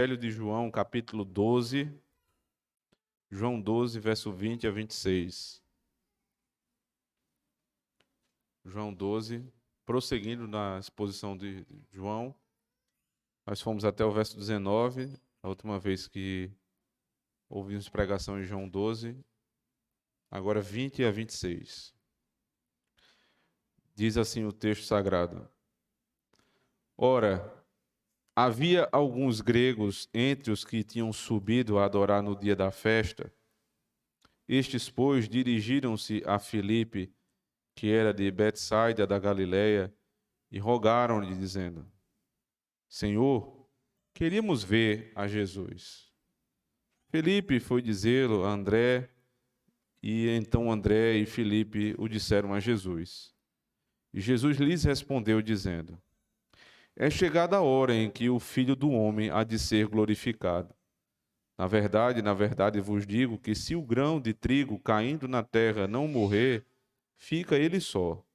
Evangelho de João, capítulo 12, João 12, verso 20 a 26. João 12, prosseguindo na exposição de João, nós fomos até o verso 19, a última vez que ouvimos pregação em João 12, agora 20 a 26. Diz assim o texto sagrado: Ora, havia alguns gregos entre os que tinham subido a adorar no dia da festa. Estes, pois, dirigiram-se a Filipe, que era de Betsaida da Galileia, e rogaram-lhe, dizendo: Senhor, queríamos ver a Jesus. Filipe foi dizê-lo a André, e então André e Filipe o disseram a Jesus. E Jesus lhes respondeu, dizendo: É chegada a hora em que o Filho do Homem há de ser glorificado. Na verdade vos digo que se o grão de trigo caindo na terra não morrer, fica ele só,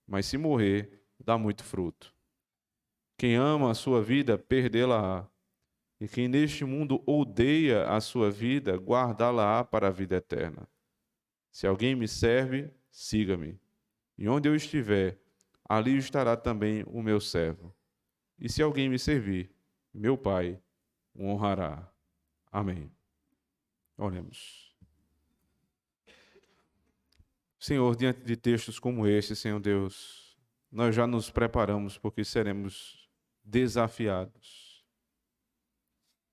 mas se morrer, dá muito fruto. Quem ama a sua vida, perdê-la-á. E quem neste mundo odeia a sua vida, guardá-la-á para a vida eterna. Se alguém me serve, siga-me. E onde eu estiver, ali estará também o meu servo. E se alguém me servir, meu Pai o honrará. Amém. Oremos. Senhor, diante de textos como este, Senhor Deus, nós já nos preparamos porque seremos desafiados,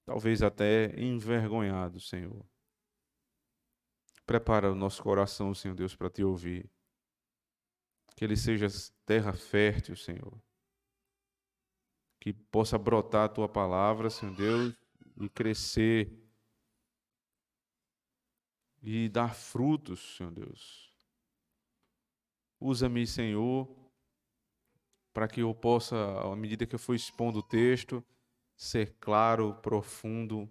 talvez até envergonhados, Senhor. Prepara o nosso coração, Senhor Deus, para te ouvir. Que ele seja terra fértil, Senhor. Que possa brotar a tua palavra, Senhor Deus, e crescer e dar frutos, Senhor Deus. Usa-me, Senhor, para que eu possa, à medida que eu for expondo o texto, ser claro, profundo.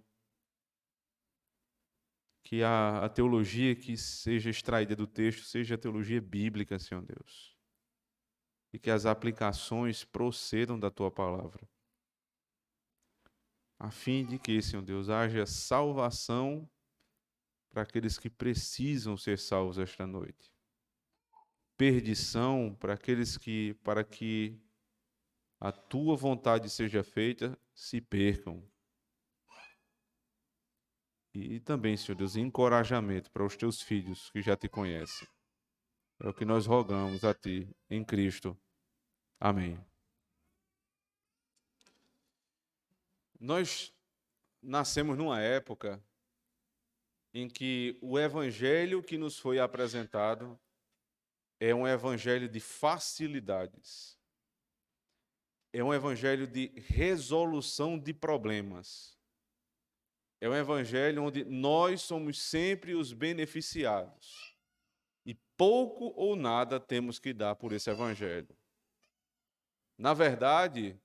Que a teologia que seja extraída do texto seja a teologia bíblica, Senhor Deus. E que as aplicações procedam da tua palavra. A fim de que, Senhor Deus, haja salvação para aqueles que precisam ser salvos esta noite. Perdição para que a tua vontade seja feita, se percam. E também, Senhor Deus, encorajamento para os teus filhos que já te conhecem. É o que nós rogamos a ti, em Cristo. Amém. Nós nascemos numa época em que o evangelho que nos foi apresentado é um evangelho de facilidades. É um evangelho de resolução de problemas. É um evangelho onde nós somos sempre os beneficiados. E pouco ou nada temos que dar por esse evangelho. Na verdade,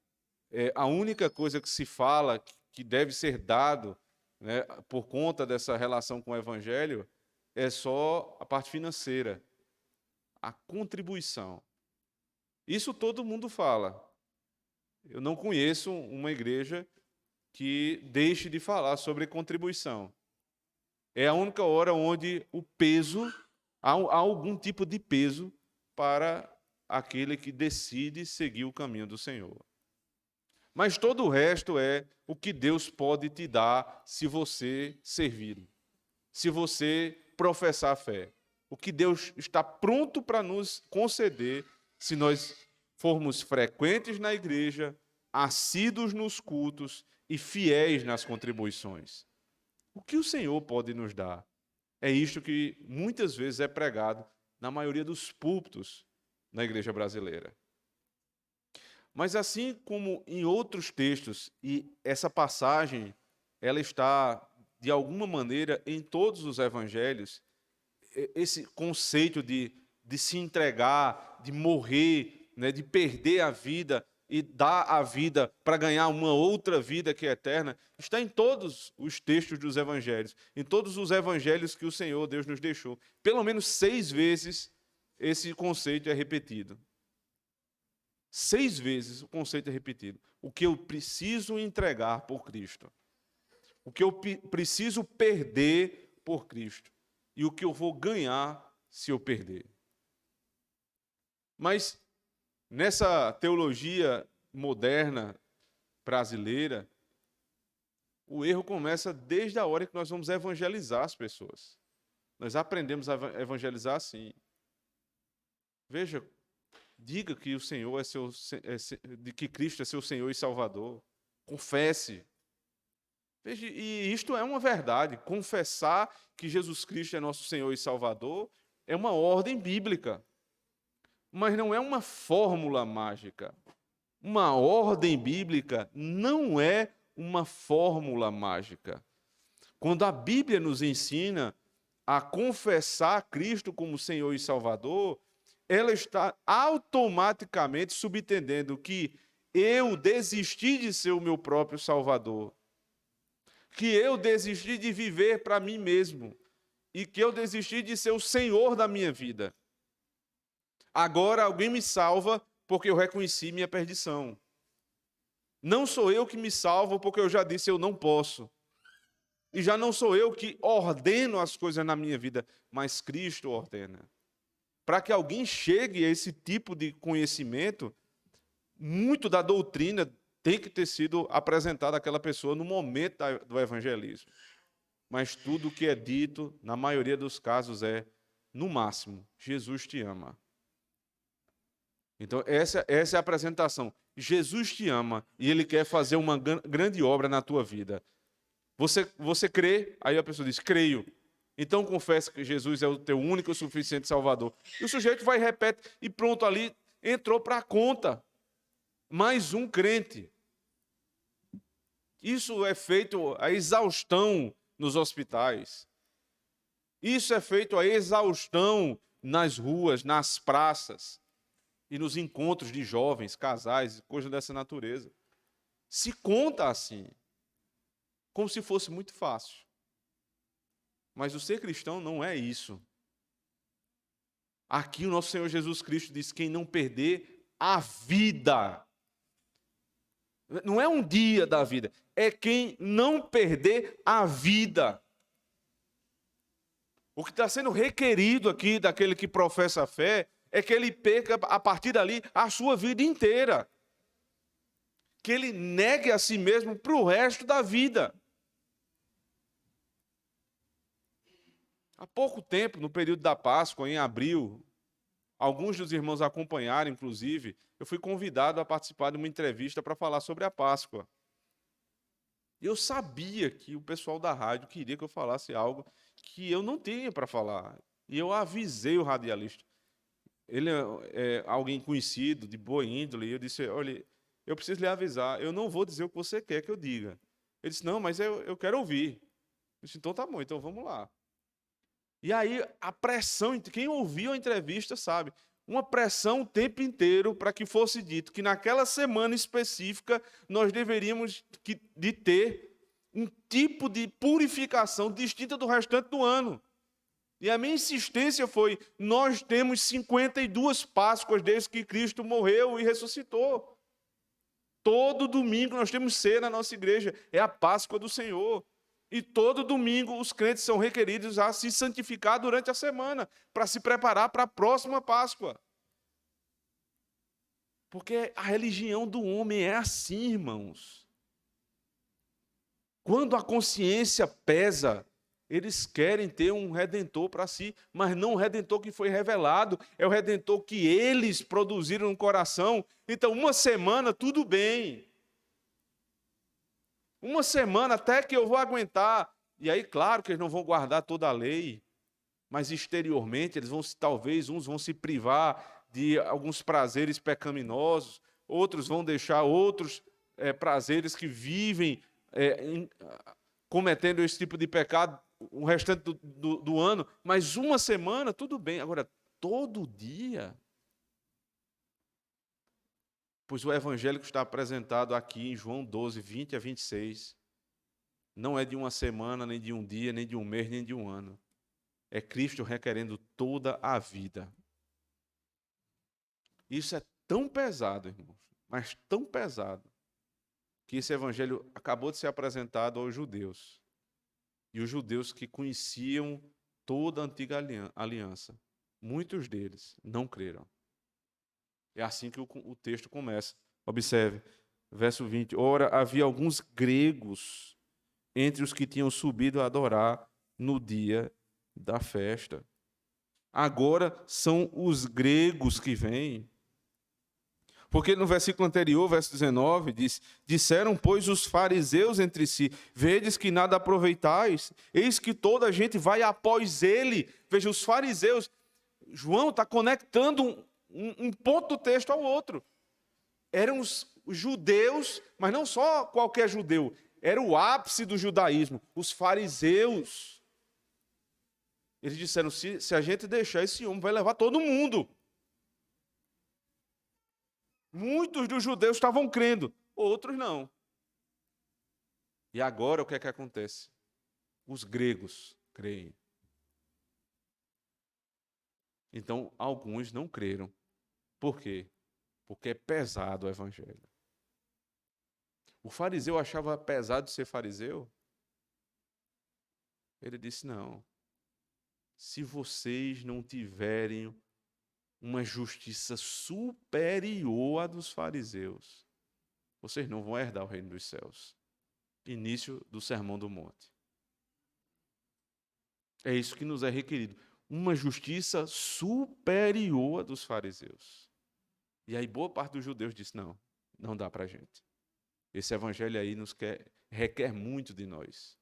a única coisa que se fala que deve ser dado, né, por conta dessa relação com o evangelho, é só a parte financeira, a contribuição. Isso todo mundo fala. Eu não conheço uma igreja que deixe de falar sobre contribuição. É a única hora onde o peso, há algum tipo de peso para aquele que decide seguir o caminho do Senhor. Mas todo o resto é o que Deus pode te dar se você servir, se você professar a fé. O que Deus está pronto para nos conceder se nós formos frequentes na igreja, assíduos nos cultos e fiéis nas contribuições. O que o Senhor pode nos dar? É isto que muitas vezes é pregado na maioria dos púlpitos na igreja brasileira. Mas assim como em outros textos, e essa passagem, ela está, de alguma maneira, em todos os evangelhos, esse conceito de se entregar, de morrer, né, de perder a vida e dar a vida para ganhar uma outra vida que é eterna, está em todos os textos dos evangelhos, em todos os evangelhos que o Senhor Deus nos deixou. Pelo menos 6 vezes esse conceito é repetido. 6 vezes o conceito é repetido. O que eu preciso entregar por Cristo. O que eu preciso perder por Cristo e o que eu vou ganhar se eu perder. Mas nessa teologia moderna brasileira, o erro começa desde a hora que nós vamos evangelizar as pessoas. Nós aprendemos a evangelizar assim. Veja, diga que o Senhor de que Cristo é seu Senhor e Salvador. Confesse. Veja, e isto é uma verdade. Confessar que Jesus Cristo é nosso Senhor e Salvador é uma ordem bíblica. Mas não é uma fórmula mágica. Uma ordem bíblica não é uma fórmula mágica. Quando a Bíblia nos ensina a confessar Cristo como Senhor e Salvador, ela está automaticamente subentendendo que eu desisti de ser o meu próprio Salvador, que eu desisti de viver para mim mesmo e que eu desisti de ser o Senhor da minha vida. Agora alguém me salva porque eu reconheci minha perdição. Não sou eu que me salvo porque eu já disse eu não posso. E já não sou eu que ordeno as coisas na minha vida, mas Cristo ordena. Para que alguém chegue a esse tipo de conhecimento, muito da doutrina tem que ter sido apresentada àquela pessoa no momento do evangelismo. Mas tudo o que é dito, na maioria dos casos, é, no máximo, Jesus te ama. Então, essa é a apresentação. Jesus te ama e Ele quer fazer uma grande obra na tua vida. Você crê? Aí a pessoa diz, creio. Então confessa que Jesus é o teu único e suficiente Salvador. E o sujeito vai e repete, e pronto, ali entrou para a conta. Mais um crente. Isso é feito a exaustão nos hospitais. Isso é feito a exaustão nas ruas, nas praças e nos encontros de jovens, casais, coisas dessa natureza. Se conta assim, como se fosse muito fácil. Mas o ser cristão não é isso. Aqui o nosso Senhor Jesus Cristo diz, quem não perder a vida. Não é um dia da vida, é quem não perder a vida. O que está sendo requerido aqui daquele que professa a fé é que ele perca, a partir dali, a sua vida inteira. Que ele negue a si mesmo para o resto da vida. Há pouco tempo, no período da Páscoa, em abril, alguns dos irmãos acompanharam, inclusive, eu fui convidado a participar de uma entrevista para falar sobre a Páscoa. Eu sabia que o pessoal da rádio queria que eu falasse algo que eu não tinha para falar. E eu avisei o radialista. Ele é alguém conhecido, de boa índole, e eu disse, olha, eu preciso lhe avisar, eu não vou dizer o que você quer que eu diga. Ele disse, não, mas eu quero ouvir. Eu disse, então tá bom, então vamos lá. E aí a pressão, quem ouviu a entrevista sabe, uma pressão o tempo inteiro para que fosse dito que naquela semana específica nós deveríamos de ter um tipo de purificação distinta do restante do ano. E a minha insistência foi, nós temos 52 Páscoas desde que Cristo morreu e ressuscitou. Todo domingo nós temos ceia na nossa igreja, é a Páscoa do Senhor. E todo domingo os crentes são requeridos a se santificar durante a semana, para se preparar para a próxima Páscoa. Porque a religião do homem é assim, irmãos. Quando a consciência pesa, eles querem ter um redentor para si, mas não o redentor que foi revelado, é o redentor que eles produziram no coração. Então, uma semana, tudo bem. Uma semana até que eu vou aguentar. E aí, claro que eles não vão guardar toda a lei, mas exteriormente eles vão, talvez, uns vão se privar de alguns prazeres pecaminosos, outros vão deixar outros prazeres que vivem cometendo esse tipo de pecado o restante do ano, mas uma semana, tudo bem. Agora, todo dia. Pois o evangelho que está apresentado aqui em João 12, 20 a 26, não é de uma semana, nem de um dia, nem de um mês, nem de um ano. É Cristo requerendo toda a vida. Isso é tão pesado, irmãos, mas tão pesado, que esse evangelho acabou de ser apresentado aos judeus. E os judeus que conheciam toda a antiga aliança, muitos deles não creram. É assim que o texto começa. Observe, verso 20. Ora, havia alguns gregos entre os que tinham subido a adorar no dia da festa. Agora são os gregos que vêm. Porque no versículo anterior, verso 19, diz: disseram, pois, os fariseus entre si, vedes que nada aproveitais, eis que toda a gente vai após ele. Veja, os fariseus, João está conectando um ponto do texto ao outro. Eram os judeus, mas não só qualquer judeu, era o ápice do judaísmo, os fariseus. Eles disseram, se a gente deixar esse homem, vai levar todo mundo. Muitos dos judeus estavam crendo, outros não. E agora o que é que acontece? Os gregos creem. Então, alguns não creram. Por quê? Porque é pesado o evangelho. O fariseu achava pesado ser fariseu? Ele disse, não. Se vocês não tiverem uma justiça superior à dos fariseus, vocês não vão herdar o reino dos céus. Início do Sermão do Monte. É isso que nos é requerido. Uma justiça superior à dos fariseus. E aí boa parte dos judeus disse, não dá para a gente. Esse evangelho aí requer muito de nós.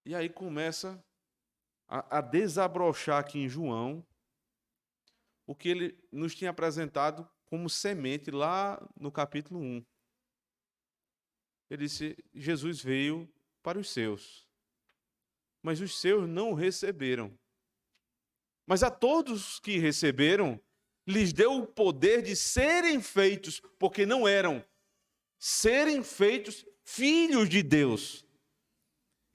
E aí começa a desabrochar aqui em João o que ele nos tinha apresentado como semente lá no capítulo 1. Ele disse, Jesus veio para os seus, mas os seus não o receberam. Mas a todos que receberam, lhes deu o poder de serem feitos, porque não eram, serem feitos filhos de Deus.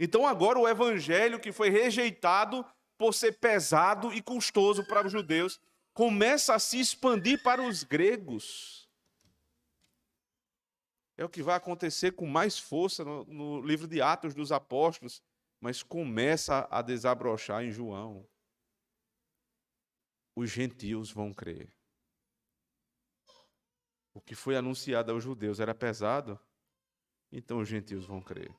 Então agora o evangelho que foi rejeitado por ser pesado e custoso para os judeus, começa a se expandir para os gregos. É o que vai acontecer com mais força no livro de Atos dos Apóstolos, mas começa a desabrochar em João. Os gentios vão crer. O que foi anunciado aos judeus era pesado, então os gentios vão crer.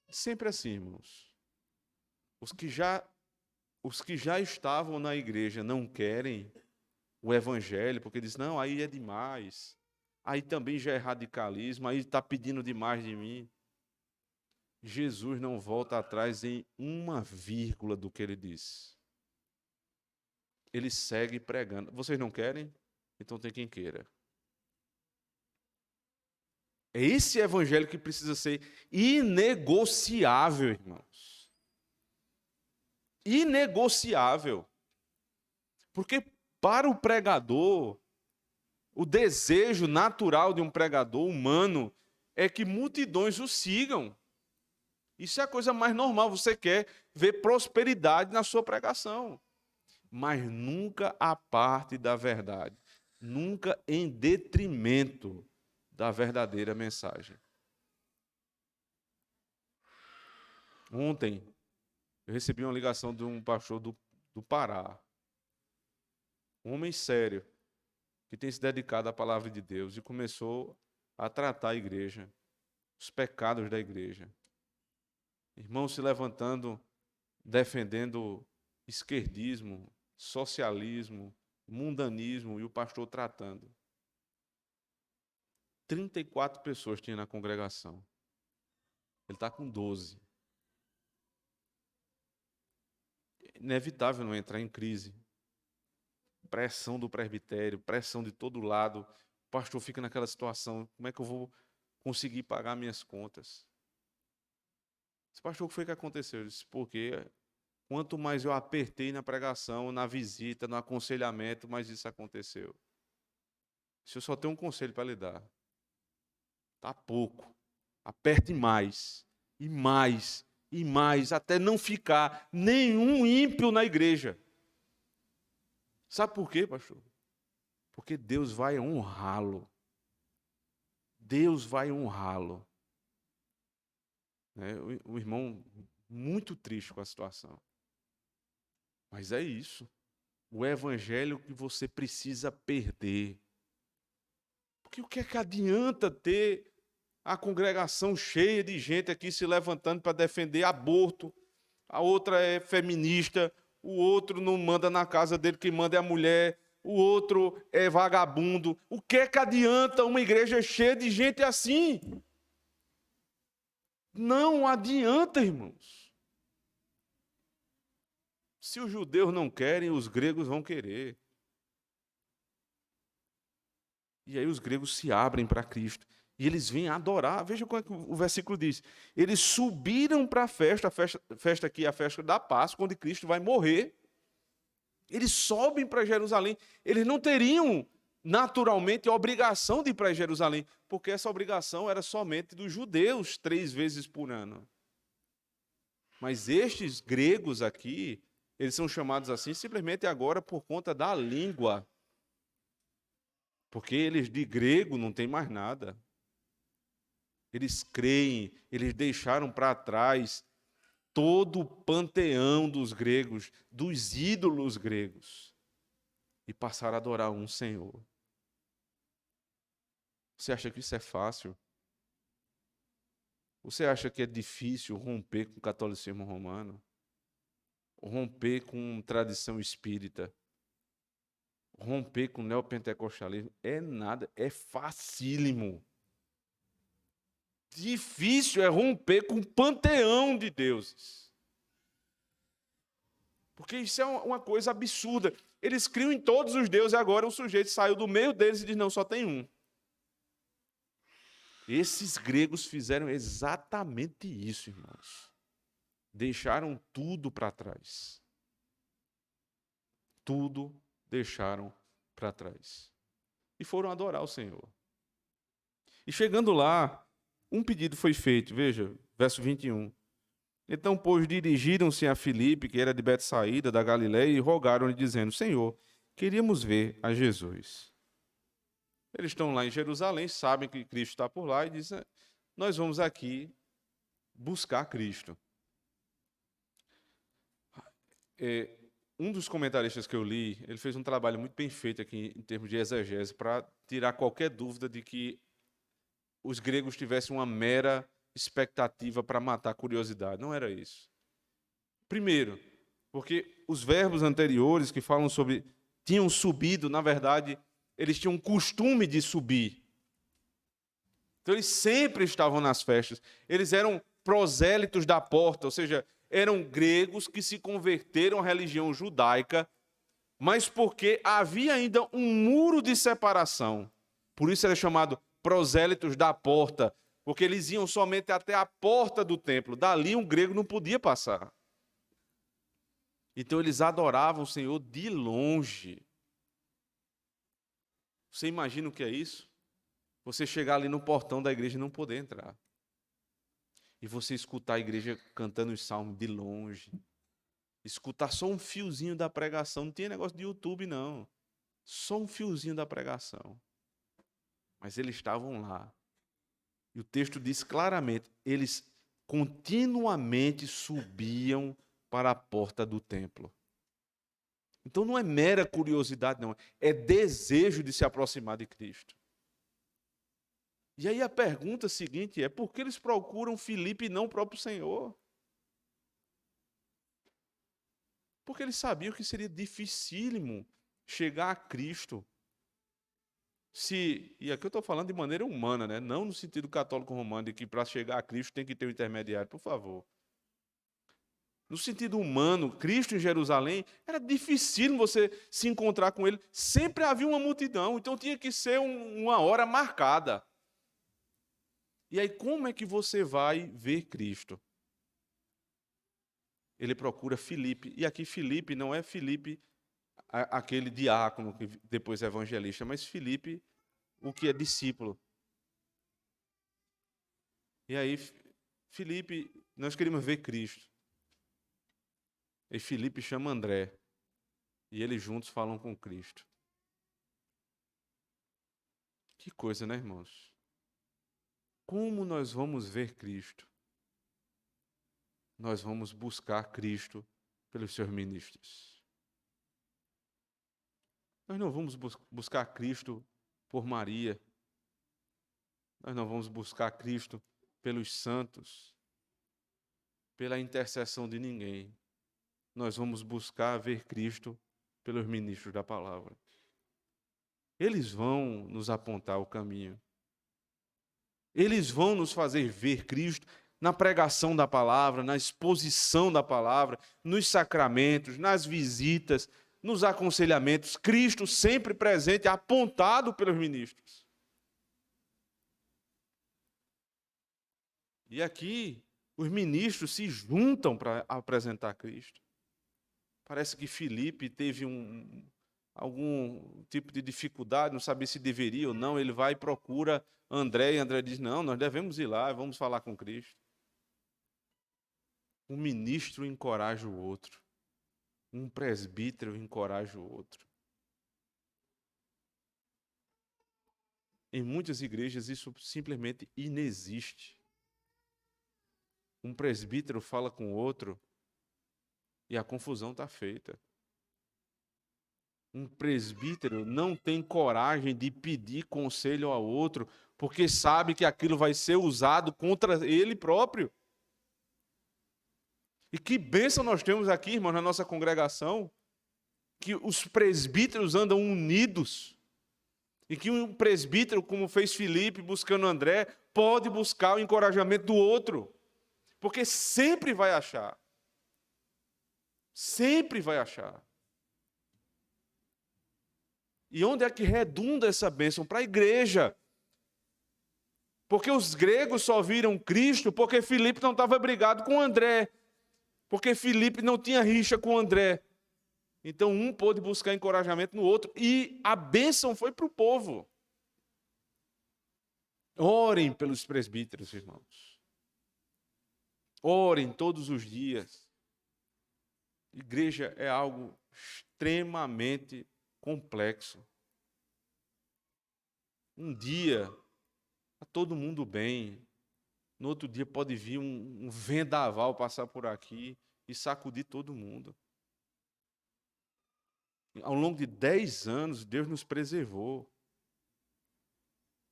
Sempre assim, irmãos. Os que já estavam na igreja não querem o evangelho, porque dizem, não, aí é demais. Aí também já é radicalismo, aí está pedindo demais de mim. Jesus não volta atrás em uma vírgula do que ele disse. Ele segue pregando. Vocês não querem? Então tem quem queira. É esse evangelho que precisa ser inegociável, irmãos. Inegociável. Porque para o pregador, o desejo natural de um pregador humano é que multidões o sigam. Isso é a coisa mais normal. Você quer ver prosperidade na sua pregação. Mas nunca a parte da verdade. Nunca em detrimento da verdadeira mensagem. Ontem, eu recebi uma ligação de um pastor do Pará. Um homem sério, que tem se dedicado à palavra de Deus e começou a tratar a igreja, os pecados da igreja. Irmãos se levantando, defendendo esquerdismo, socialismo, mundanismo e o pastor tratando. 34 pessoas tinha na congregação. Ele está com 12. É inevitável não entrar em crise. Pressão do presbitério, pressão de todo lado. O pastor fica naquela situação, como é que eu vou conseguir pagar minhas contas? Esse pastor, o que foi que aconteceu? Ele disse, porque quanto mais eu apertei na pregação, na visita, no aconselhamento, mais isso aconteceu. Se eu só tenho um conselho para lhe dar, tá pouco. Aperte mais, e mais, e mais, até não ficar nenhum ímpio na igreja. Sabe por quê, pastor? Porque Deus vai honrá-lo. Deus vai honrá-lo. O irmão muito triste com a situação. Mas é isso. O evangelho que você precisa perder. Porque o que é que adianta ter a congregação cheia de gente aqui se levantando para defender aborto, a outra é feminista, o outro não manda na casa dele, quem manda é a mulher, o outro é vagabundo. O que é que adianta uma igreja cheia de gente assim? Não adianta, irmãos. Se os judeus não querem, os gregos vão querer. E aí os gregos se abrem para Cristo. E eles vêm adorar. Veja como é que o versículo diz. Eles subiram para a festa aqui, a festa da Páscoa, onde Cristo vai morrer. Eles sobem para Jerusalém. Eles não teriam, naturalmente, a obrigação de ir para Jerusalém, porque essa obrigação era somente dos judeus 3 vezes por ano. Mas estes gregos aqui, eles são chamados assim simplesmente agora por conta da língua. Porque eles de grego não tem mais nada. Eles creem, eles deixaram para trás todo o panteão dos gregos, dos ídolos gregos, e passaram a adorar um Senhor. Você acha que isso é fácil? Você acha que é difícil romper com o catolicismo romano? Romper com tradição espírita? Romper com o neopentecostalismo? É nada, é facílimo. Difícil é romper com o panteão de deuses. Porque isso é uma coisa absurda. Eles criam em todos os deuses e agora o sujeito saiu do meio deles e diz, não, só tem um. Esses gregos fizeram exatamente isso, irmãos. Deixaram tudo para trás. Tudo deixaram para trás. E foram adorar o Senhor. E chegando lá, um pedido foi feito, veja, verso 21. Então, pois, dirigiram-se a Filipe, que era de Betsaída, da Galiléia, e rogaram-lhe, dizendo, Senhor, queríamos ver a Jesus. Eles estão lá em Jerusalém, sabem que Cristo está por lá, e dizem, nós vamos aqui buscar Cristo. Um dos comentaristas que eu li, ele fez um trabalho muito bem feito aqui, em termos de exegese, para tirar qualquer dúvida de que os gregos tivessem uma mera expectativa para matar a curiosidade. Não era isso. Primeiro, porque os verbos anteriores que falam sobre tinham subido, na verdade, eles tinham um costume de subir. Então, eles sempre estavam nas festas. Eles eram prosélitos da porta, ou seja, eram gregos que se converteram à religião judaica, mas porque havia ainda um muro de separação. Por isso era chamado prosélitos da porta, porque eles iam somente até a porta do templo. Dali um grego não podia passar. Então eles adoravam o Senhor de longe. Você imagina o que é isso? Você chegar ali no portão da igreja e não poder entrar. E você escutar a igreja cantando os salmos de longe. Escutar só um fiozinho da pregação. Não tinha negócio de YouTube, não. Só um fiozinho da pregação. Mas eles estavam lá. E o texto diz claramente, eles continuamente subiam para a porta do templo. Então não é mera curiosidade, não. É desejo de se aproximar de Cristo. E aí a pergunta seguinte é, por que eles procuram Filipe e não o próprio Senhor? Porque eles sabiam que seria dificílimo chegar a Cristo. E aqui eu estou falando de maneira humana, né? Não no sentido católico romano, de que para chegar a Cristo tem que ter um intermediário, por favor. No sentido humano, Cristo em Jerusalém, era difícil você se encontrar com ele. Sempre havia uma multidão, então tinha que ser uma hora marcada. E aí, como é que você vai ver Cristo? Ele procura Filipe. E aqui Filipe não é Filipe, aquele diácono que depois é evangelista, mas Filipe, o que é discípulo. E aí, Filipe, nós queríamos ver Cristo. E Filipe chama André. E eles juntos falam com Cristo. Que coisa, né, irmãos? Como nós vamos ver Cristo? Nós vamos buscar Cristo pelos seus ministros. Nós não vamos buscar Cristo por Maria. Nós não vamos buscar Cristo pelos santos, pela intercessão de ninguém. Nós vamos buscar ver Cristo pelos ministros da palavra. Eles vão nos apontar o caminho. Eles vão nos fazer ver Cristo na pregação da palavra, na exposição da palavra, nos sacramentos, nas visitas, nos aconselhamentos. Cristo sempre presente, apontado pelos ministros. E aqui, os ministros se juntam para apresentar Cristo. Parece que Filipe teve algum tipo de dificuldade, não sabia se deveria ou não. Ele vai e procura André, e André diz, não, nós devemos ir lá, vamos falar com Cristo. Um ministro encoraja o outro. Um presbítero encoraja o outro. Em muitas igrejas isso simplesmente inexiste. Um presbítero fala com o outro e a confusão está feita. Um presbítero não tem coragem de pedir conselho ao outro, porque sabe que aquilo vai ser usado contra ele próprio. E que bênção nós temos aqui, irmãos, na nossa congregação, que os presbíteros andam unidos, e que um presbítero, como fez Filipe buscando André, pode buscar o encorajamento do outro, porque sempre vai achar. Sempre vai achar. E onde é que redunda essa bênção? Para a igreja. Porque os gregos só viram Cristo porque Filipe não estava brigado com André. Porque Filipe não tinha rixa com André. Então um pôde buscar encorajamento no outro. E a bênção foi para o povo. Orem pelos presbíteros, irmãos. Orem todos os dias. Igreja é algo extremamente complexo. Um dia, está todo mundo bem. No outro dia pode vir um vendaval passar por aqui e sacudir todo mundo. Ao longo de 10 anos, Deus nos preservou.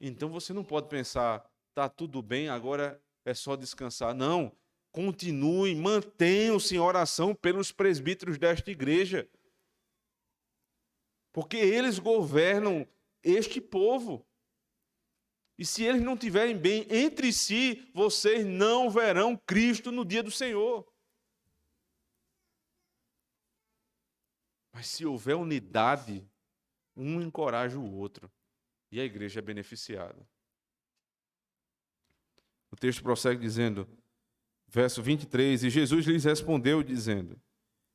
Então você não pode pensar, está tudo bem, agora é só descansar. Não, continue, mantenham-se em oração pelos presbíteros desta igreja. Porque eles governam este povo. E se eles não estiverem bem entre si, vocês não verão Cristo no dia do Senhor. Mas se houver unidade, um encoraja o outro. E a igreja é beneficiada. O texto prossegue dizendo, verso 23, e Jesus lhes respondeu dizendo,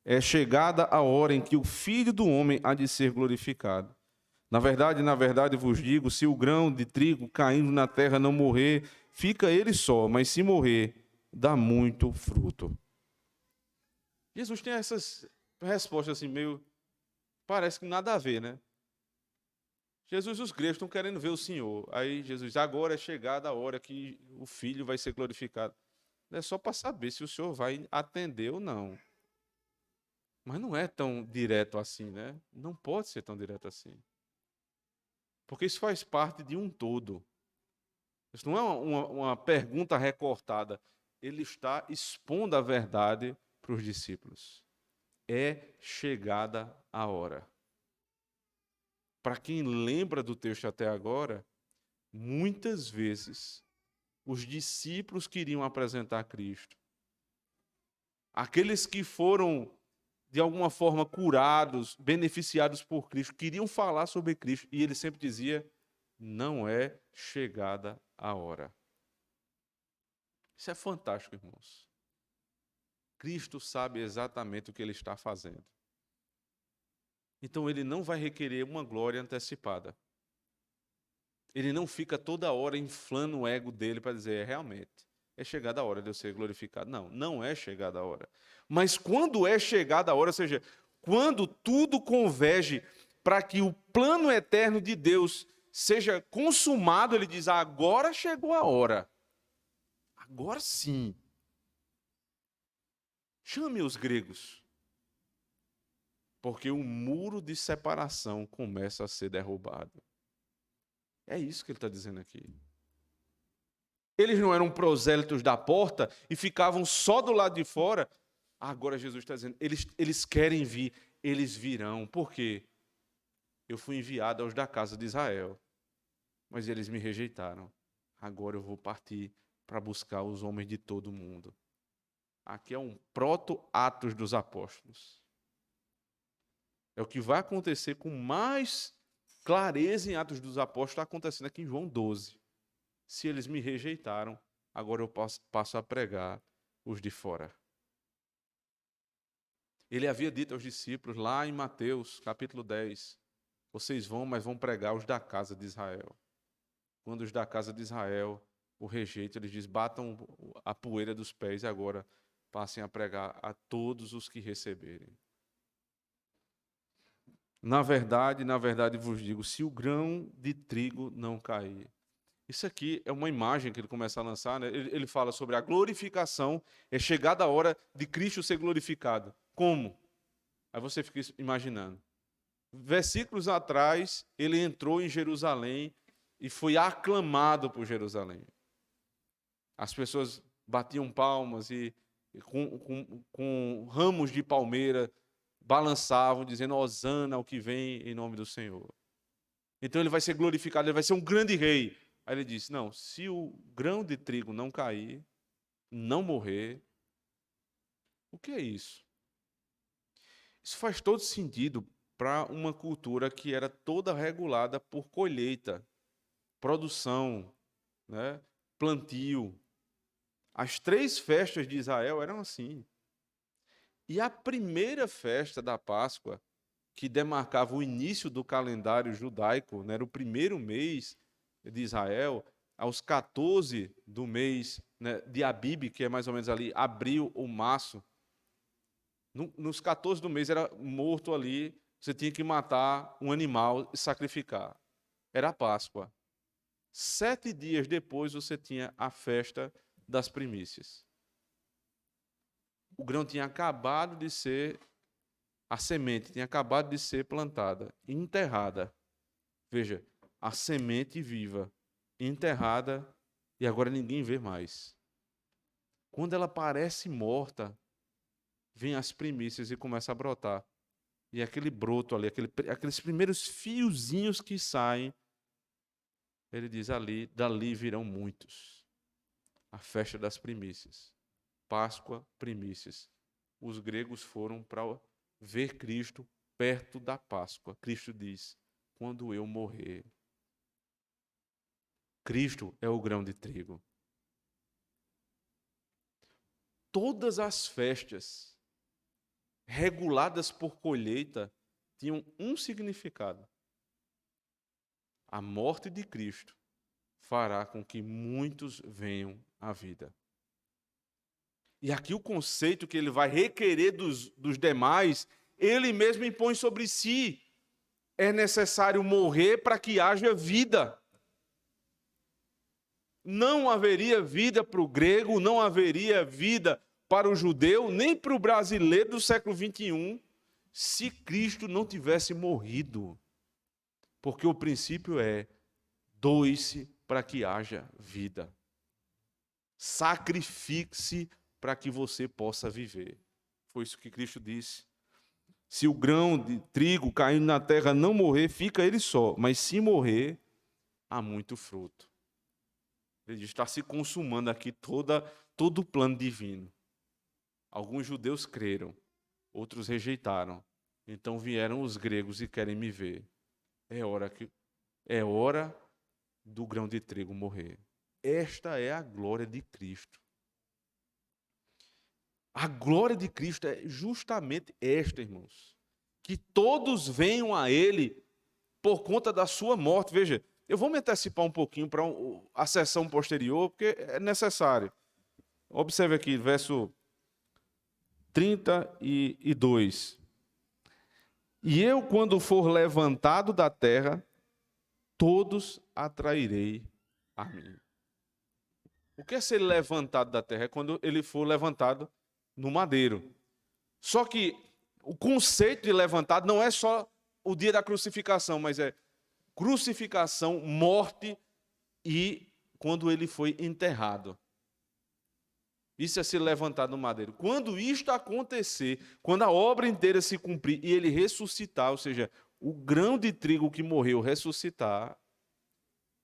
é chegada a hora em que o Filho do Homem há de ser glorificado. Na verdade vos digo, se o grão de trigo caindo na terra não morrer, fica ele só, mas se morrer, dá muito fruto. Jesus tem essas respostas assim, meio, parece que nada a ver, né? Jesus e os gregos estão querendo ver o Senhor. Aí Jesus, agora é chegada a hora que o Filho vai ser glorificado. É só para saber se o Senhor vai atender ou não. Mas não é tão direto assim, né? Não pode ser tão direto assim. Porque isso faz parte de um todo. Isso não é uma pergunta recortada. Ele está expondo a verdade para os discípulos. É chegada a hora. Para quem lembra do texto até agora, muitas vezes os discípulos queriam apresentar Cristo. Aqueles que foram de alguma forma curados, beneficiados por Cristo, queriam falar sobre Cristo, e ele sempre dizia, não é chegada a hora. Isso é fantástico, irmãos. Cristo sabe exatamente o que ele está fazendo. Então ele não vai requerer uma glória antecipada. Ele não fica toda hora inflando o ego dele para dizer, realmente, é chegada a hora de eu ser glorificado. Não, não é chegada a hora. Mas quando é chegada a hora, ou seja, quando tudo converge para que o plano eterno de Deus seja consumado, ele diz: agora chegou a hora. Agora sim. Chame os gregos. Porque o muro de separação começa a ser derrubado. É isso que ele está dizendo aqui. Eles não eram prosélitos da porta e ficavam só do lado de fora. Agora Jesus está dizendo, eles querem vir, eles virão. Por quê? Eu fui enviado aos da casa de Israel, mas eles me rejeitaram. Agora eu vou partir para buscar os homens de todo o mundo. Aqui é um proto-Atos dos Apóstolos. É o que vai acontecer com mais clareza em Atos dos Apóstolos, está acontecendo aqui em João 12. Se eles me rejeitaram, agora eu passo a pregar os de fora. Ele havia dito aos discípulos lá em Mateus, capítulo 10, vocês vão, mas vão pregar os da casa de Israel. Quando os da casa de Israel o rejeitam, ele diz, batam a poeira dos pés e agora passem a pregar a todos os que receberem. Na verdade vos digo, se o grão de trigo não cair. Isso aqui é uma imagem que ele começa a lançar, né? Ele fala sobre a glorificação, é chegada a hora de Cristo ser glorificado. Como? Aí você fica imaginando. Versículos atrás, ele entrou em Jerusalém e foi aclamado por Jerusalém. As pessoas batiam palmas e com ramos de palmeira balançavam, dizendo, Hosana ao que vem em nome do Senhor. Então ele vai ser glorificado, ele vai ser um grande rei. Aí ele disse, não, se o grão de trigo não cair, não morrer, o que é isso? Isso faz todo sentido para uma cultura que era toda regulada por colheita, produção, né, plantio. As 3 festas de Israel eram assim. E a primeira festa da Páscoa, que demarcava o início do calendário judaico, né, era o primeiro mês de Israel, aos 14 do mês, né, de Abib, que é mais ou menos ali, abril ou março. Nos 14 do mês era morto ali, você tinha que matar um animal e sacrificar. Era a Páscoa. 7 dias depois você tinha a festa das primícias. O grão tinha acabado de ser, a semente tinha acabado de ser plantada, enterrada. Veja, a semente viva, enterrada, e agora ninguém vê mais. Quando ela parece morta, vem as primícias e começa a brotar. E aquele broto ali, aqueles primeiros fiozinhos que saem, ele diz ali, dali virão muitos. A festa das primícias. Páscoa, primícias. Os gregos foram para ver Cristo perto da Páscoa. Cristo diz, quando eu morrer. Cristo é o grão de trigo. Todas as festas reguladas por colheita tinham um significado. A morte de Cristo fará com que muitos venham à vida. E aqui o conceito que ele vai requerer dos demais, ele mesmo impõe sobre si. É necessário morrer para que haja vida. Não haveria vida para o grego, não haveria vida para o judeu, nem para o brasileiro do século XXI, se Cristo não tivesse morrido. Porque o princípio é, doe-se para que haja vida. Sacrifique-se para que você possa viver. Foi isso que Cristo disse. Se o grão de trigo caindo na terra não morrer, fica ele só. Mas se morrer, há muito fruto. Ele diz, está se consumando aqui todo o plano divino. Alguns judeus creram, outros rejeitaram. Então vieram os gregos e querem me ver. É hora do grão de trigo morrer. Esta é a glória de Cristo. A glória de Cristo é justamente esta, irmãos. Que todos venham a Ele por conta da sua morte. Veja, eu vou me antecipar um pouquinho para a sessão posterior, porque é necessário. Observe aqui, verso 32. E eu, quando for levantado da terra, todos atrairei a mim. O que é ser levantado da terra? É quando ele for levantado no madeiro. Só que o conceito de levantado não é só o dia da crucificação, mas é crucificação, morte e quando ele foi enterrado. Isso é ser levantado no madeiro. Quando isto acontecer, quando a obra inteira se cumprir e ele ressuscitar, ou seja, o grão de trigo que morreu ressuscitar,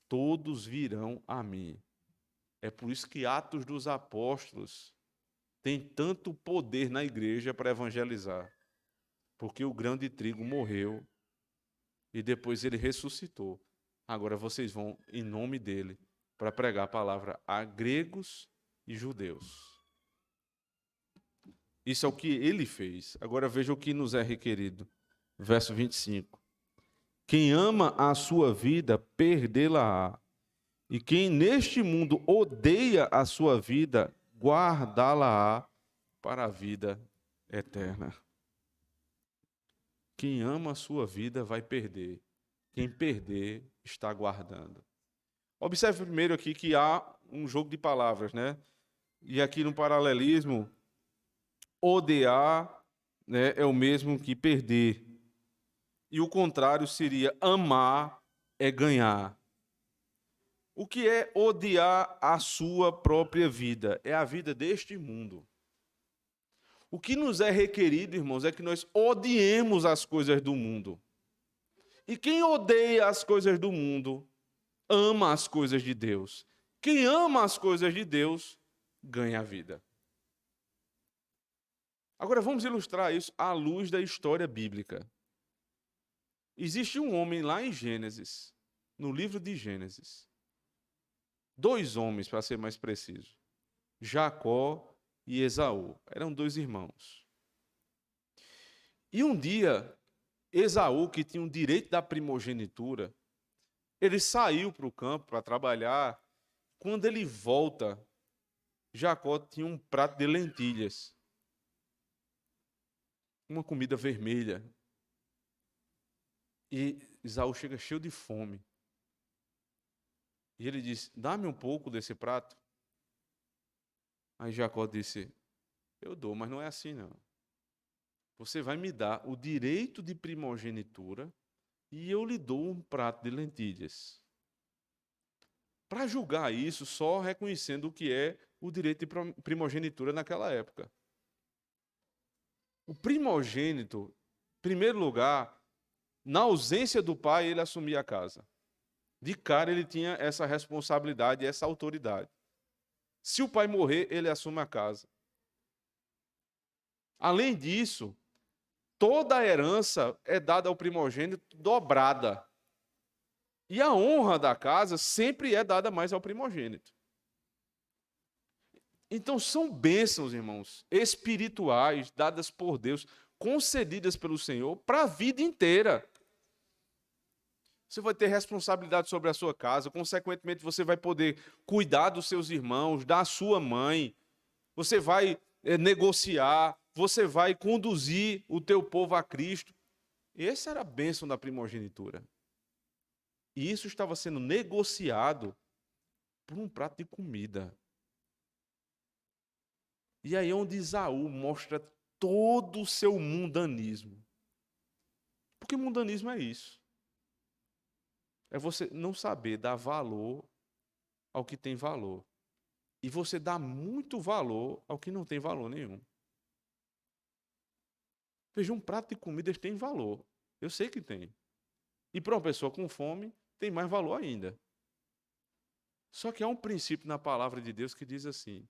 todos virão a mim. É por isso que Atos dos Apóstolos tem tanto poder na igreja para evangelizar. Porque o grão de trigo morreu e depois ele ressuscitou. Agora vocês vão, em nome dele, para pregar a palavra a gregos e judeus. Isso é o que ele fez. Agora veja o que nos é requerido. Verso 25. Quem ama a sua vida, perdê-la-á. E quem neste mundo odeia a sua vida, guardá-la-á para a vida eterna. Quem ama a sua vida vai perder. Quem perder está guardando. Observe primeiro aqui que há um jogo de palavras, né? E aqui no paralelismo, odiar, né, é o mesmo que perder. E o contrário seria amar é ganhar. O que é odiar a sua própria vida? É a vida deste mundo. O que nos é requerido, irmãos, é que nós odiemos as coisas do mundo. E quem odeia as coisas do mundo, ama as coisas de Deus. Quem ama as coisas de Deus, ganha a vida. Agora vamos ilustrar isso à luz da história bíblica. Existe um homem lá em Gênesis, no livro de Gênesis. 2 homens, para ser mais preciso. Jacó e Esaú. Eram 2 irmãos. E um dia, Esaú, que tinha o direito da primogenitura, ele saiu para o campo para trabalhar. Quando ele volta, Jacó tinha um prato de lentilhas. Uma comida vermelha. E Esaú chega cheio de fome. E ele diz, dá-me um pouco desse prato. Aí Jacó disse, eu dou, mas não é assim não. Você vai me dar o direito de primogenitura e eu lhe dou um prato de lentilhas. Para julgar isso, só reconhecendo o que é o direito de primogenitura naquela época. O primogênito, em primeiro lugar, na ausência do pai, ele assumia a casa. De cara, ele tinha essa responsabilidade, essa autoridade. Se o pai morrer, ele assume a casa. Além disso, toda a herança é dada ao primogênito dobrada. E a honra da casa sempre é dada mais ao primogênito. Então, são bênçãos, irmãos, espirituais, dadas por Deus, concedidas pelo Senhor para a vida inteira. Você vai ter responsabilidade sobre a sua casa, consequentemente, você vai poder cuidar dos seus irmãos, da sua mãe, você vai negociar, você vai conduzir o teu povo a Cristo. Essa era a bênção da primogenitura. E isso estava sendo negociado por um prato de comida. E aí é onde Esaú mostra todo o seu mundanismo. Porque mundanismo é isso. É você não saber dar valor ao que tem valor. E você dá muito valor ao que não tem valor nenhum. Veja, um prato de comida tem valor. Eu sei que tem. E para uma pessoa com fome, tem mais valor ainda. Só que há um princípio na palavra de Deus que diz assim,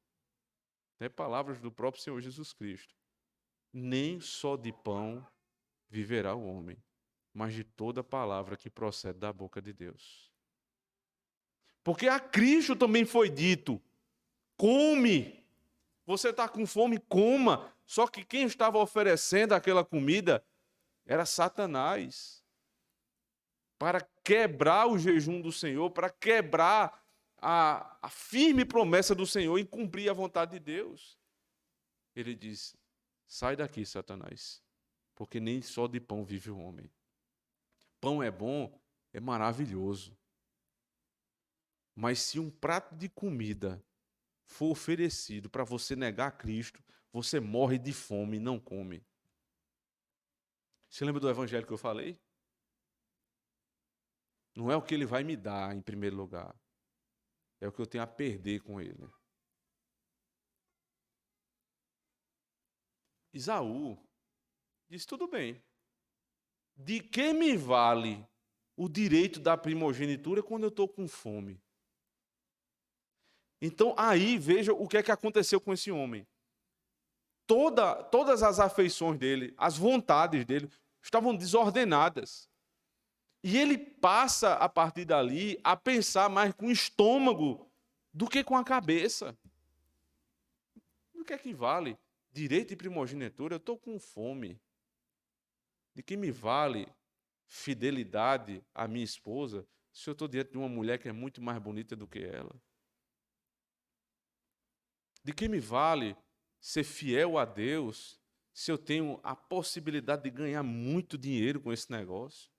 palavras do próprio Senhor Jesus Cristo. Nem só de pão viverá o homem, mas de toda palavra que procede da boca de Deus. Porque a Cristo também foi dito, come. Você está com fome, coma. Só que quem estava oferecendo aquela comida era Satanás. Para quebrar o jejum do Senhor, para quebrar a firme promessa do Senhor em cumprir a vontade de Deus. Ele diz, sai daqui, Satanás, porque nem só de pão vive o homem. Pão é bom, é maravilhoso. Mas se um prato de comida for oferecido para você negar Cristo, você morre de fome e não come. Você lembra do evangelho que eu falei? Não é o que ele vai me dar em primeiro lugar. É o que eu tenho a perder com ele. Esaú disse, tudo bem. De que me vale o direito da primogenitura quando eu estou com fome? Então, aí, veja o que é que aconteceu com esse homem. Todas as afeições dele, as vontades dele, estavam desordenadas. E ele passa, a partir dali, a pensar mais com o estômago do que com a cabeça. O que é que vale? Direito de primogenitura, eu estou com fome. De que me vale fidelidade à minha esposa se eu estou diante de uma mulher que é muito mais bonita do que ela? De que me vale ser fiel a Deus se eu tenho a possibilidade de ganhar muito dinheiro com esse negócio?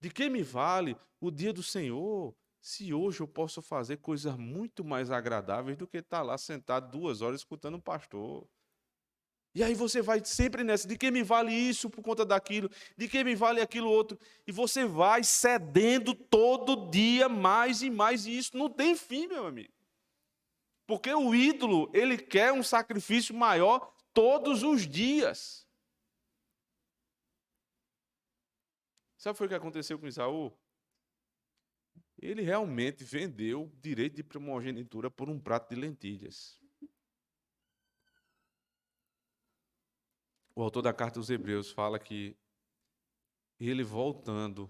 De que me vale o dia do Senhor se hoje eu posso fazer coisas muito mais agradáveis do que estar lá sentado 2 horas escutando um pastor? E aí você vai sempre nessa, de que me vale isso por conta daquilo, de que me vale aquilo outro, e você vai cedendo todo dia mais e mais, e isso não tem fim, meu amigo. Porque o ídolo, ele quer um sacrifício maior todos os dias. Sabe o que foi o que aconteceu com Esaú? Ele realmente vendeu o direito de primogenitura por um prato de lentilhas. O autor da carta aos Hebreus fala que ele, voltando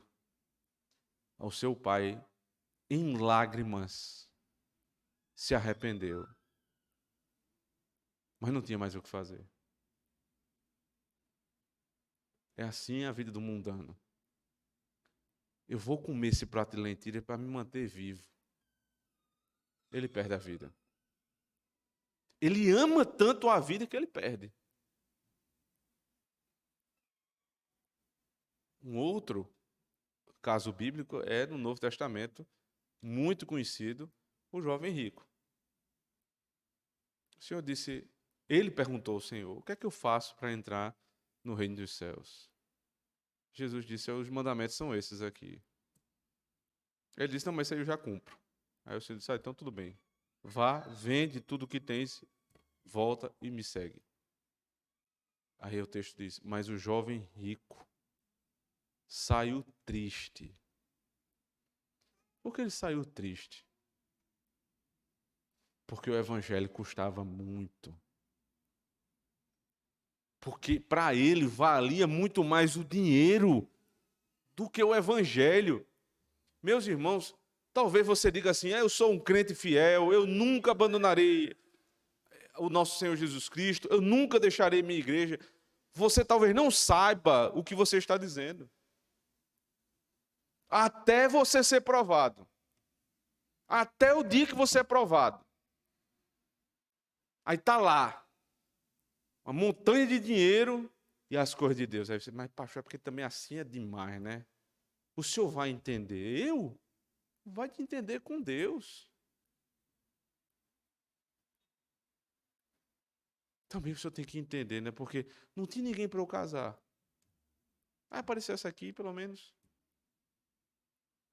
ao seu pai em lágrimas, se arrependeu. Mas não tinha mais o que fazer. É assim a vida do mundano. Eu vou comer esse prato de lentilha para me manter vivo. Ele perde a vida. Ele ama tanto a vida que ele perde. Um outro caso bíblico é no Novo Testamento, muito conhecido, o jovem rico. O Senhor disse, ele perguntou ao Senhor, o que é que eu faço para entrar no reino dos céus? Jesus disse, os mandamentos são esses aqui. Ele disse, não, mas isso aí eu já cumpro. Aí o Senhor disse, então tudo bem. Vá, vende tudo o que tens, volta e me segue. Aí o texto diz, mas o jovem rico saiu triste. Por que ele saiu triste? Porque o evangelho custava muito. Porque para ele valia muito mais o dinheiro do que o evangelho. Meus irmãos, talvez você diga assim, eu sou um crente fiel, eu nunca abandonarei o nosso Senhor Jesus Cristo, eu nunca deixarei minha igreja. Você talvez não saiba o que você está dizendo. Até você ser provado. Até o dia que você é provado. Aí está lá, uma montanha de dinheiro e as coisas de Deus. Aí você, mas pastor, é porque também assim é demais, né? O senhor vai entender? Eu? Vai te entender com Deus. Também o senhor tem que entender, né? Porque não tinha ninguém para eu casar. Aí apareceu essa aqui, pelo menos.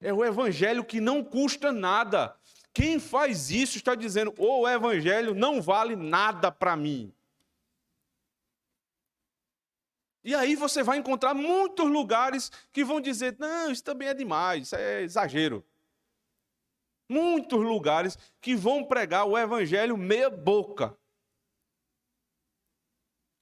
É o evangelho que não custa nada. Quem faz isso está dizendo, o evangelho não vale nada para mim. E aí você vai encontrar muitos lugares que vão dizer, não, isso também é demais, isso é exagero. Muitos lugares que vão pregar o evangelho meia boca.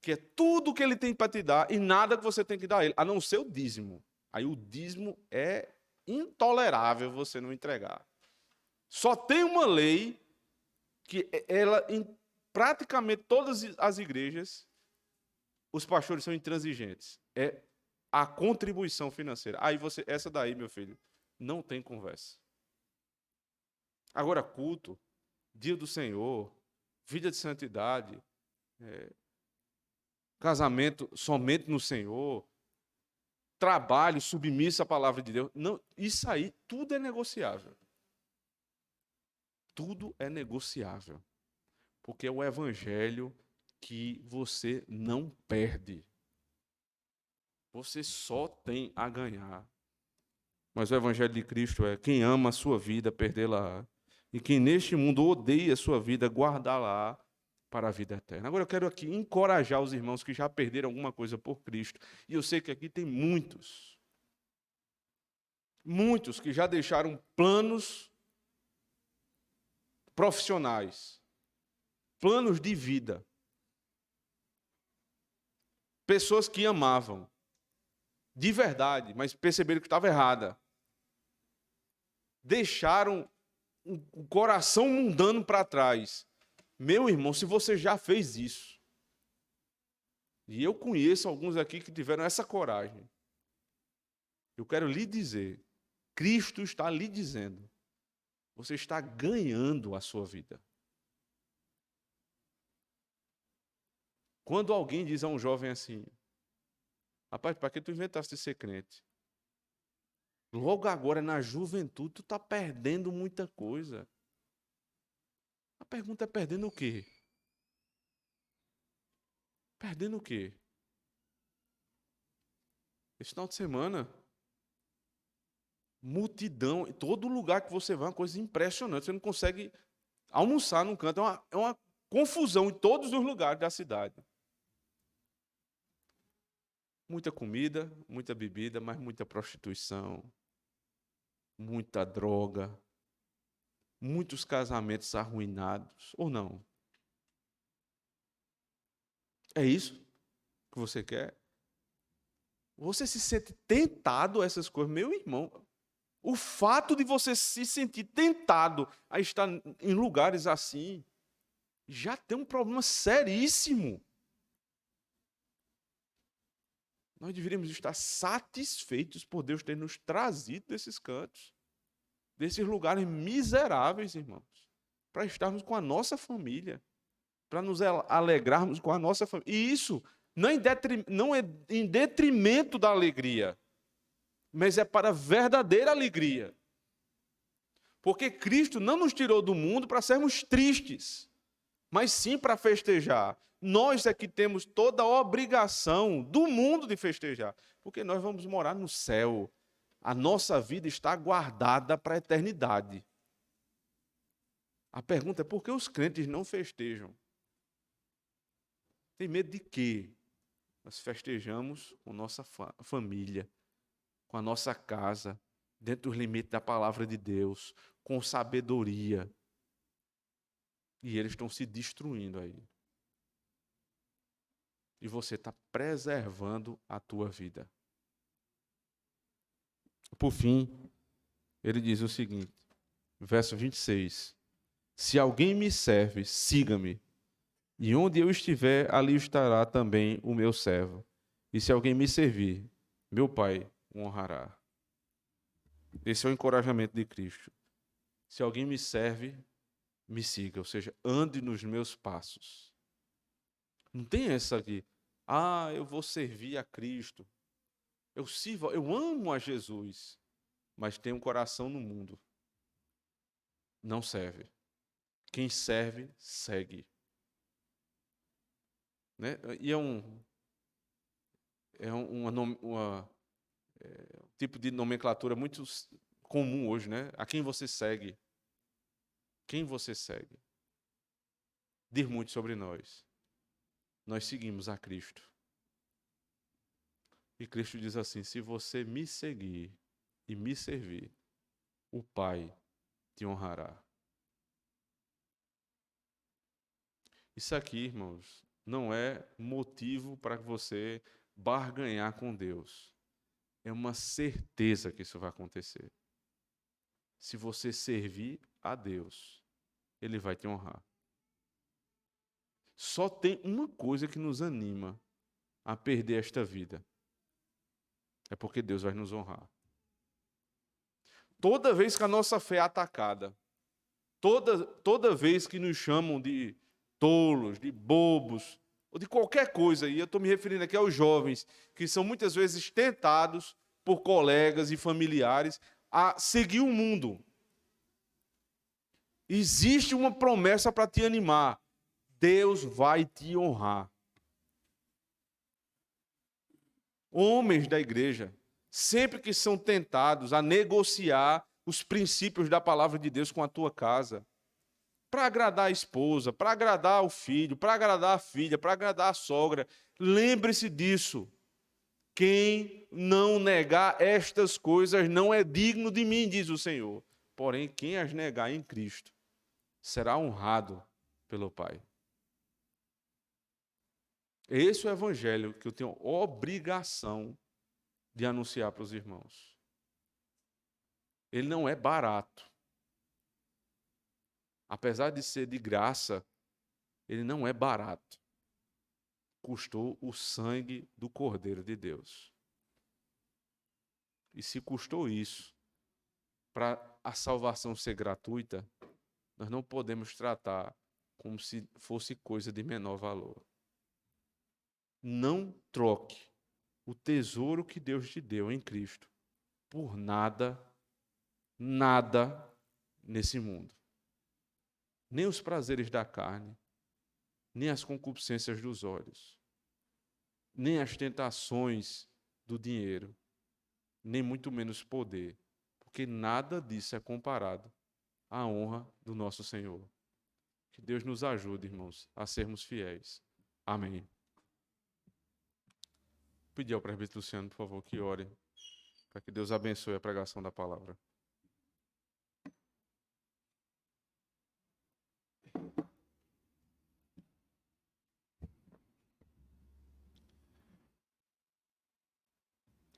Que é tudo que ele tem para te dar e nada que você tem que dar a ele, a não ser o dízimo. Aí o dízimo é intolerável você não entregar. Só tem uma lei que ela, em praticamente todas as igrejas, os pastores são intransigentes. É a contribuição financeira. Aí você, essa daí, meu filho, não tem conversa. Agora, culto, dia do Senhor, vida de santidade, casamento somente no Senhor, trabalho submisso à palavra de Deus. Não, isso aí tudo é negociável. tudo é negociável. Porque é o evangelho que você não perde. Você só tem a ganhar. Mas o evangelho de Cristo é: quem ama a sua vida, perdê-la. E quem neste mundo odeia a sua vida, guardá-la para a vida eterna. Agora eu quero aqui encorajar os irmãos que já perderam alguma coisa por Cristo. E eu sei que aqui tem muitos que já deixaram planos profissionais, planos de vida. Pessoas que amavam de verdade, mas perceberam que estava errada. Deixaram o coração mundano para trás. Meu irmão, se você já fez isso, e eu conheço alguns aqui que tiveram essa coragem, eu quero lhe dizer, Cristo está lhe dizendo, você está ganhando a sua vida. Quando alguém diz a um jovem assim: rapaz, para que tu inventaste de ser crente? Logo agora, na juventude, tu está perdendo muita coisa. A pergunta é: perdendo o quê? Perdendo o quê? Esse final de semana, multidão, em todo lugar que você vai, uma coisa impressionante. Você não consegue almoçar num canto, é uma confusão em todos os lugares da cidade. Muita comida, muita bebida, mas muita prostituição, muita droga, muitos casamentos arruinados, ou não? É isso que você quer? Você se sente tentado a essas coisas? Meu irmão, o fato de você se sentir tentado a estar em lugares assim, já tem um problema seríssimo. Nós deveríamos estar satisfeitos por Deus ter nos trazido desses cantos, desses lugares miseráveis, irmãos, para estarmos com a nossa família, para nos alegrarmos com a nossa família. E isso não é em detrimento da alegria, mas é para a verdadeira alegria. Porque Cristo não nos tirou do mundo para sermos tristes, mas sim para festejar. Nós é que temos toda a obrigação do mundo de festejar, porque nós vamos morar no céu. A nossa vida está guardada para a eternidade. A pergunta é: por que os crentes não festejam? Tem medo de quê? Nós festejamos com nossa família, com a nossa casa, dentro dos limites da palavra de Deus, com sabedoria. E eles estão se destruindo aí. E você está preservando a tua vida. Por fim, ele diz o seguinte, verso 26. Se alguém me serve, siga-me. E onde eu estiver, ali estará também o meu servo. E se alguém me servir, meu Pai o honrará. Esse é o encorajamento de Cristo. Se alguém me serve, me siga. Ou seja, ande nos meus passos. Não tem essa aqui. Eu vou servir a Cristo. Eu amo a Jesus, mas tenho um coração no mundo. Não serve. Quem serve, segue. Né? E é um tipo de nomenclatura muito comum hoje, né? A quem você segue. Quem você segue. Diz muito sobre nós. Nós seguimos a Cristo. E Cristo diz assim: se você me seguir e me servir, o Pai te honrará. Isso aqui, irmãos, não é motivo para que você barganhar com Deus. É uma certeza que isso vai acontecer. Se você servir a Deus, Ele vai te honrar. Só tem uma coisa que nos anima a perder esta vida. É porque Deus vai nos honrar. Toda vez que a nossa fé é atacada, toda vez que nos chamam de tolos, de bobos, ou de qualquer coisa, e eu estou me referindo aqui aos jovens, que são muitas vezes tentados por colegas e familiares a seguir o mundo. Existe uma promessa para te animar. Deus vai te honrar. Homens da igreja, sempre que são tentados a negociar os princípios da palavra de Deus com a tua casa, para agradar a esposa, para agradar o filho, para agradar a filha, para agradar a sogra, lembre-se disso. Quem não negar estas coisas não é digno de mim, diz o Senhor. Porém, quem as negar em Cristo será honrado pelo Pai. Esse é o evangelho que eu tenho obrigação de anunciar para os irmãos. Ele não é barato. Apesar de ser de graça, ele não é barato. Custou o sangue do Cordeiro de Deus. E se custou isso, para a salvação ser gratuita, nós não podemos tratar como se fosse coisa de menor valor. Não troque o tesouro que Deus te deu em Cristo por nada, nada nesse mundo. Nem os prazeres da carne, nem as concupiscências dos olhos, nem as tentações do dinheiro, nem muito menos poder, porque nada disso é comparado à honra do nosso Senhor. Que Deus nos ajude, irmãos, a sermos fiéis. Amém. Vou pedir ao presbítero Luciano, por favor, que ore, para que Deus abençoe a pregação da palavra.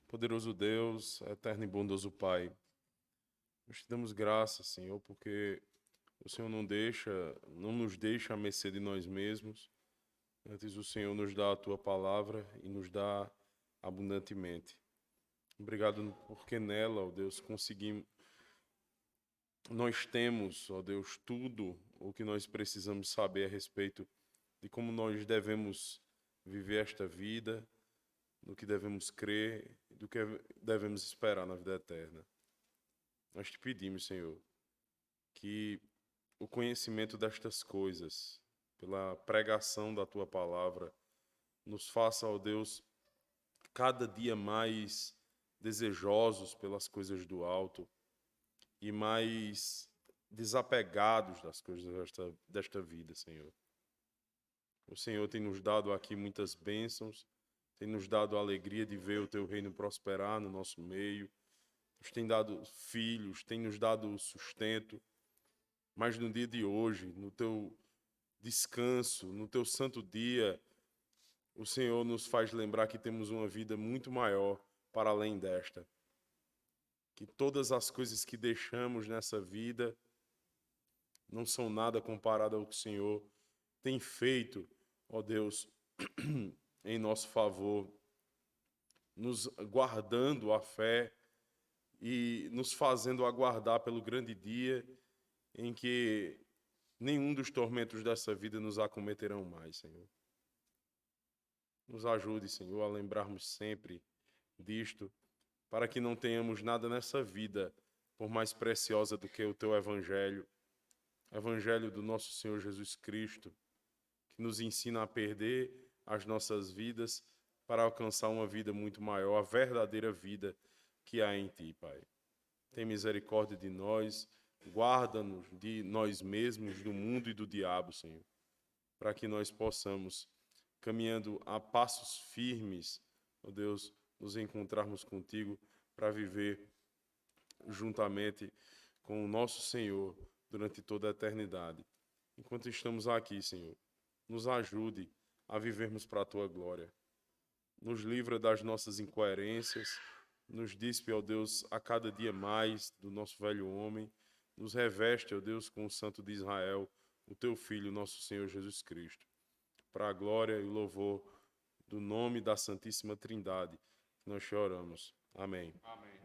Poderoso Deus, eterno e bondoso Pai, nós te damos graças, Senhor, porque o Senhor não nos deixa à mercê de nós mesmos. Antes o Senhor nos dá a Tua palavra e nos dá abundantemente. Obrigado porque nela, ó Deus, nós temos, ó Deus, tudo o que nós precisamos saber a respeito de como nós devemos viver esta vida, do que devemos crer, do que devemos esperar na vida eterna. Nós te pedimos, Senhor, que o conhecimento destas coisas, pela pregação da Tua palavra, nos faça, ó Deus, cada dia mais desejosos pelas coisas do alto e mais desapegados das coisas desta vida, Senhor. O Senhor tem nos dado aqui muitas bênçãos, tem nos dado a alegria de ver o Teu reino prosperar no nosso meio, nos tem dado filhos, tem nos dado sustento, mas no dia de hoje, no Teu descanso, no Teu santo dia, o Senhor nos faz lembrar que temos uma vida muito maior para além desta. Que todas as coisas que deixamos nessa vida não são nada comparado ao que o Senhor tem feito, ó Deus, em nosso favor, nos guardando a fé e nos fazendo aguardar pelo grande dia em que nenhum dos tormentos dessa vida nos acometerão mais, Senhor. Nos ajude, Senhor, a lembrarmos sempre disto, para que não tenhamos nada nessa vida por mais preciosa do que o Teu Evangelho, Evangelho do nosso Senhor Jesus Cristo, que nos ensina a perder as nossas vidas para alcançar uma vida muito maior, a verdadeira vida que há em Ti, Pai. Tem misericórdia de nós, guarda-nos de nós mesmos, do mundo e do diabo, Senhor, para que nós possamos, caminhando a passos firmes, ó Deus, nos encontrarmos contigo para viver juntamente com o nosso Senhor durante toda a eternidade. Enquanto estamos aqui, Senhor, nos ajude a vivermos para a Tua glória. Nos livra das nossas incoerências, nos dispe, ó Deus, a cada dia mais do nosso velho homem, nos reveste, ó Deus, com o Santo de Israel, o Teu Filho, nosso Senhor Jesus Cristo. Para a glória e o louvor do nome da Santíssima Trindade, nós te oramos. Amém. Amém.